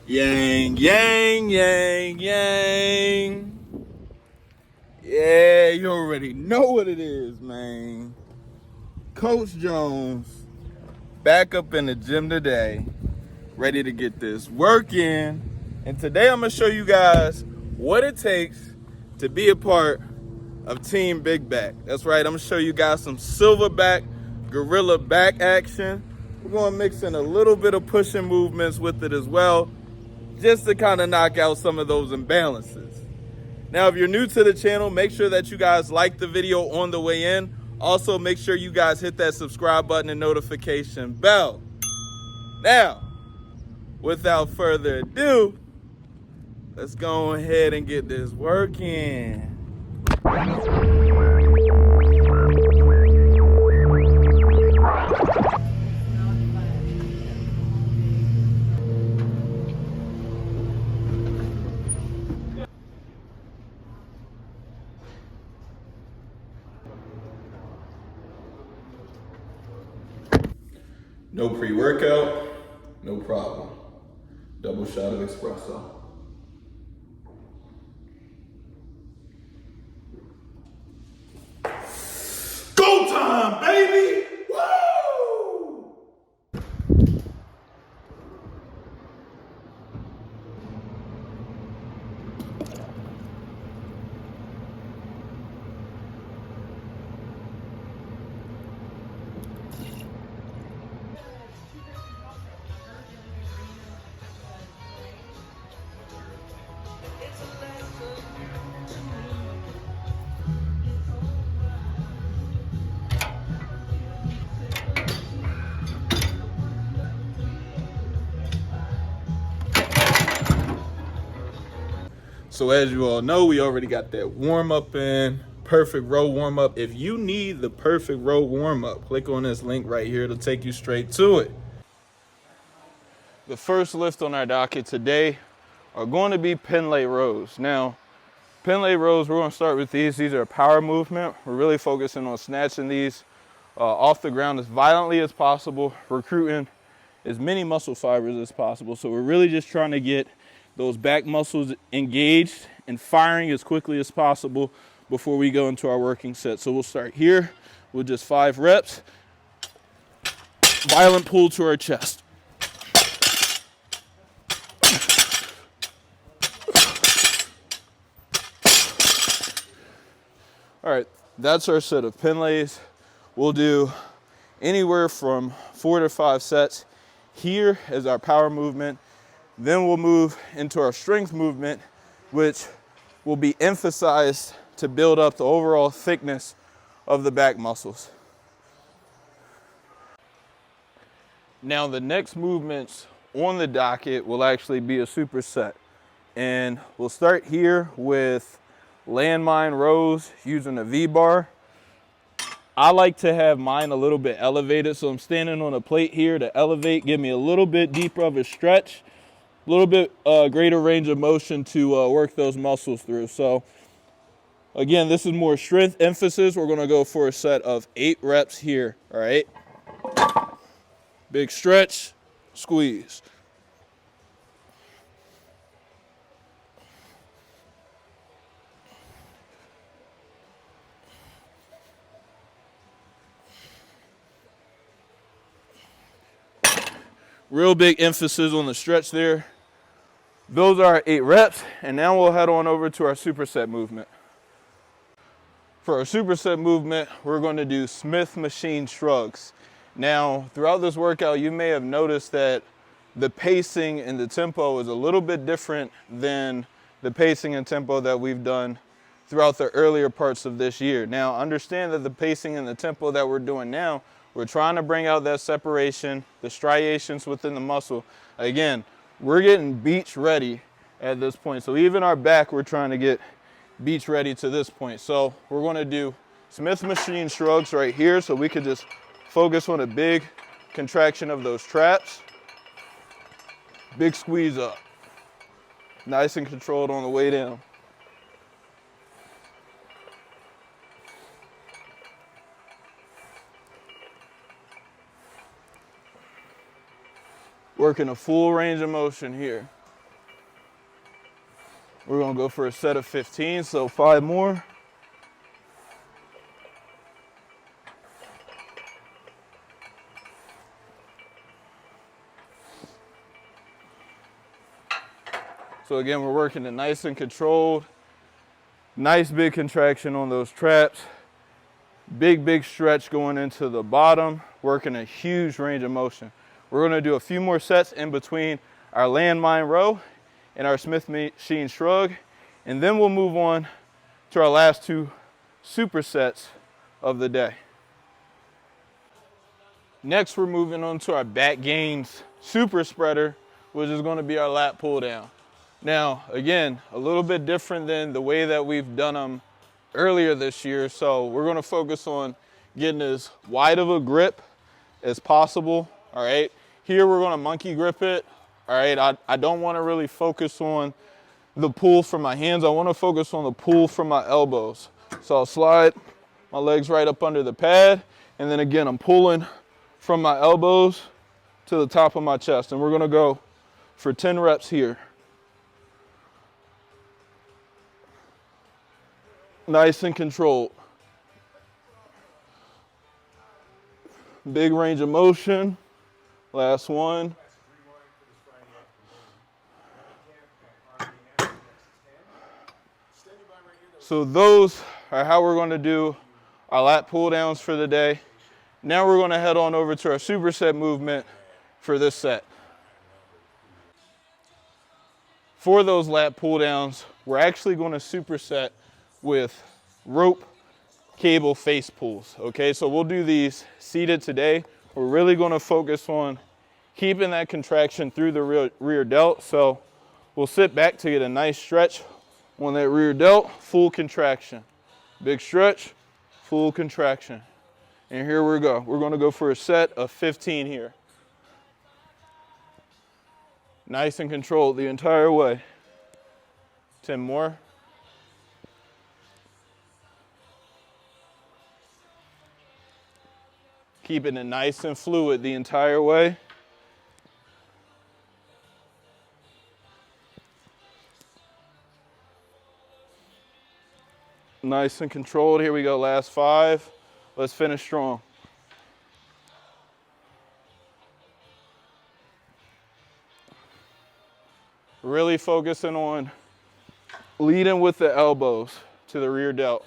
Yang, yang, yang, yang. Yeah, you already know what it is, man. Coach Jones, back up in the gym today, ready to get this work in. And today I'm gonna show you guys what it takes to be a part of Team Big Back. That's right, I'm gonna show you guys some silverback, gorilla back action. We're gonna mix in a little bit of pushing movements with it as well, just to kind of knock out some of those imbalances. Now, if you're new to the channel, make sure that you guys like the video on the way in. Also, make sure you guys hit that subscribe button and notification bell. Now, without further ado, let's go ahead and get this work in. No pre-workout, no problem. Double shot of espresso. Go time, baby! Woo! So as you all know, we already got that warm-up in, perfect row warm-up. If you need the perfect row warm-up, click on this link right here. It'll take you straight to it. The first lift on our docket today are going to be pin lay rows. Now, pin lay rows, we're going to start with these. These are a power movement. We're really focusing on snatching these off the ground as violently as possible, recruiting as many muscle fibers as possible. So we're really just trying to get those back muscles engaged and firing as quickly as possible before we go into our working set. So we'll start here with just 5 reps. Violent pull to our chest. All right, that's our set of pin lays. We'll do anywhere from 4 to 5 sets. Here is our power movement. Then we'll move into our strength movement, which will be emphasized to build up the overall thickness of the back muscles. Now the next movements on the docket will actually be a superset. And we'll start here with landmine rows using a V-bar. I like to have mine a little bit elevated, so I'm standing on a plate here to elevate, give me a little bit deeper of a stretch, a little bit greater range of motion to work those muscles through. So again, this is more strength emphasis. We're gonna go for a set of 8 reps here, all right? Big stretch, squeeze. Real big emphasis on the stretch there. Those are our 8 reps, and now we'll head on over to our superset movement. For our superset movement, we're going to do Smith machine shrugs. Now, throughout this workout, you may have noticed that the pacing and the tempo is a little bit different than the pacing and tempo that we've done throughout the earlier parts of this year. Now, understand that the pacing and the tempo that we're doing now, we're trying to bring out that separation, the striations within the muscle. Again, we're getting beach ready at this point. So even our back, we're trying to get beach ready to this point. So we're going to do Smith machine shrugs right here, so we could just focus on a big contraction of those traps. Big squeeze up. Nice and controlled on the way down. Working a full range of motion here. We're gonna go for a set of 15, so 5 more. So again, we're working it nice and controlled. Nice big contraction on those traps. Big stretch going into the bottom, working a huge range of motion. We're gonna do a few more sets in between our landmine row and our Smith machine shrug, and then we'll move on to our last 2 supersets of the day. Next, we're moving on to our back gains super spreader, which is gonna be our lat pull down. Now, again, a little bit different than the way that we've done them earlier this year. So we're gonna focus on getting as wide of a grip as possible, all right? Here we're gonna monkey grip it, all right? I don't wanna really focus on the pull from my hands. I wanna focus on the pull from my elbows. So I'll slide my legs right up under the pad, and then again, I'm pulling from my elbows to the top of my chest. And we're gonna go for 10 reps here. Nice and controlled. Big range of motion. Last one. So those are how we're going to do our lat pull downs for the day. Now we're going to head on over to our superset movement for this set. For those lat pull downs, we're actually going to superset with rope cable face pulls. Okay, so we'll do these seated today. We're really going to focus on keeping that contraction through the rear delt. So we'll sit back to get a nice stretch on that rear delt, full contraction. Big stretch, full contraction. And here we go. We're going to go for a set of 15 here. Nice and controlled the entire way. 10 more. Keeping it nice and fluid the entire way. Nice and controlled. Here we go, last 5. Let's finish strong. Really focusing on leading with the elbows to the rear delt.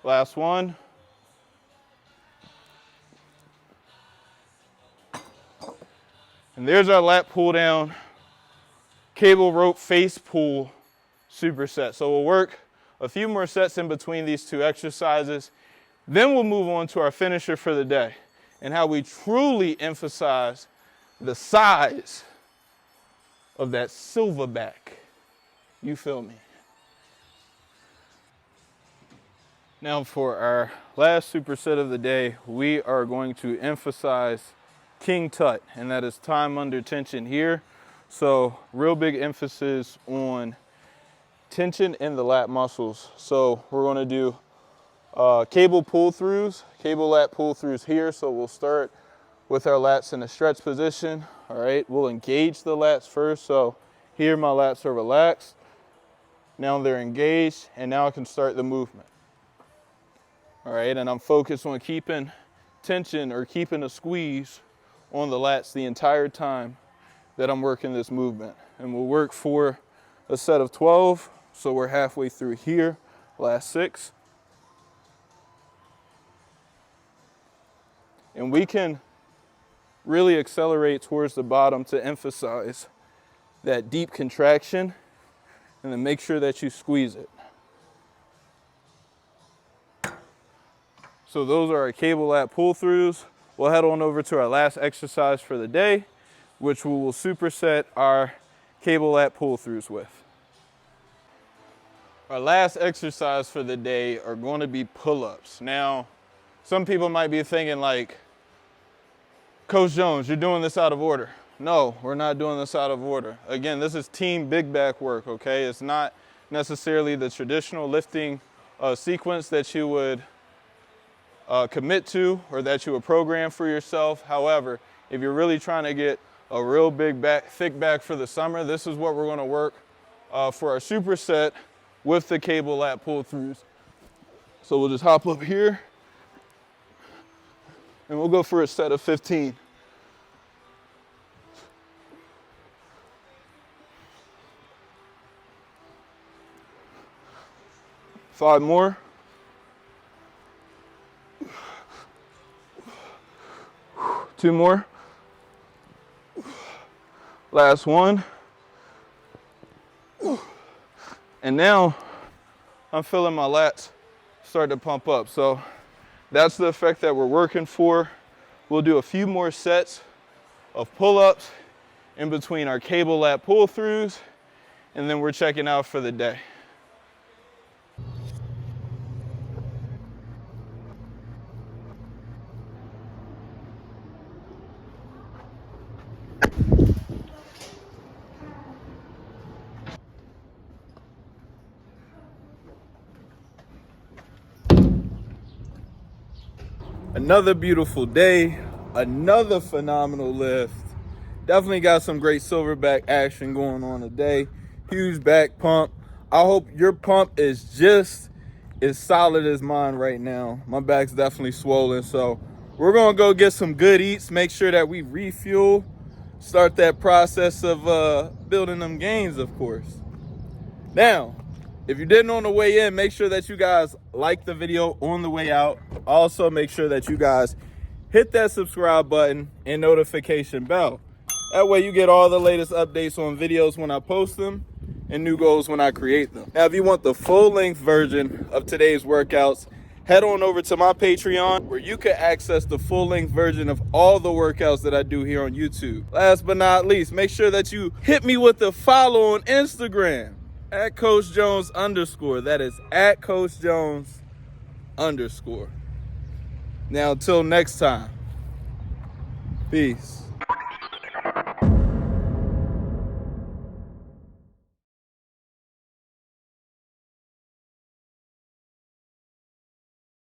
Last one. And there's our lat pull down, cable rope face pull superset. So we'll work a few more sets in between these 2 exercises. Then we'll move on to our finisher for the day and how we truly emphasize the size of that silverback. You feel me? Now for our last superset of the day, we are going to emphasize King Tut, and that is time under tension here. So real big emphasis on tension in the lat muscles. So we're going to do cable pull-throughs, cable lat pull-throughs here. So we'll start with our lats in a stretch position. All right, we'll engage the lats first. So here my lats are relaxed. Now they're engaged, and now I can start the movement. All right, and I'm focused on keeping tension or keeping a squeeze on the lats the entire time that I'm working this movement. And we'll work for a set of 12. So we're halfway through here, last 6. And we can really accelerate towards the bottom to emphasize that deep contraction, and then make sure that you squeeze it. So those are our cable lat pull-throughs. We'll head on over to our last exercise for the day, which we will superset our cable lat pull-throughs with. Our last exercise for the day are going to be pull-ups. Now, some people might be thinking like, Coach Jones, you're doing this out of order. No, we're not doing this out of order. Again, this is team big back work, okay? It's not necessarily the traditional lifting sequence that you would commit to or that you would program for yourself. However, if you're really trying to get a real big back, thick back for the summer. This is what we're gonna work for our superset with the cable lat pull-throughs. So we'll just hop up here and we'll go for a set of 15. Five more. Two more. Last one. And now I'm feeling my lats start to pump up. So that's the effect that we're working for. We'll do a few more sets of pull-ups in between our cable lat pull-throughs, and then we're checking out for the day. Another beautiful day, another phenomenal lift. Definitely got some great silverback action going on today. Huge back pump. I hope your pump is just as solid as mine right now. My back's definitely swollen, so we're gonna go get some good eats, make sure that we refuel, start that process of building them gains, of course. Now, if you didn't on the way in, make sure that you guys like the video on the way out. Also, make sure that you guys hit that subscribe button and notification bell. That way you get all the latest updates on videos when I post them and new goals when I create them. Now, if you want the full-length version of today's workouts, head on over to my Patreon where you can access the full-length version of all the workouts that I do here on YouTube. Last but not least, make sure that you hit me with the follow on Instagram. @CoachJones_. That is @CoachJones_. Now, until next time, peace.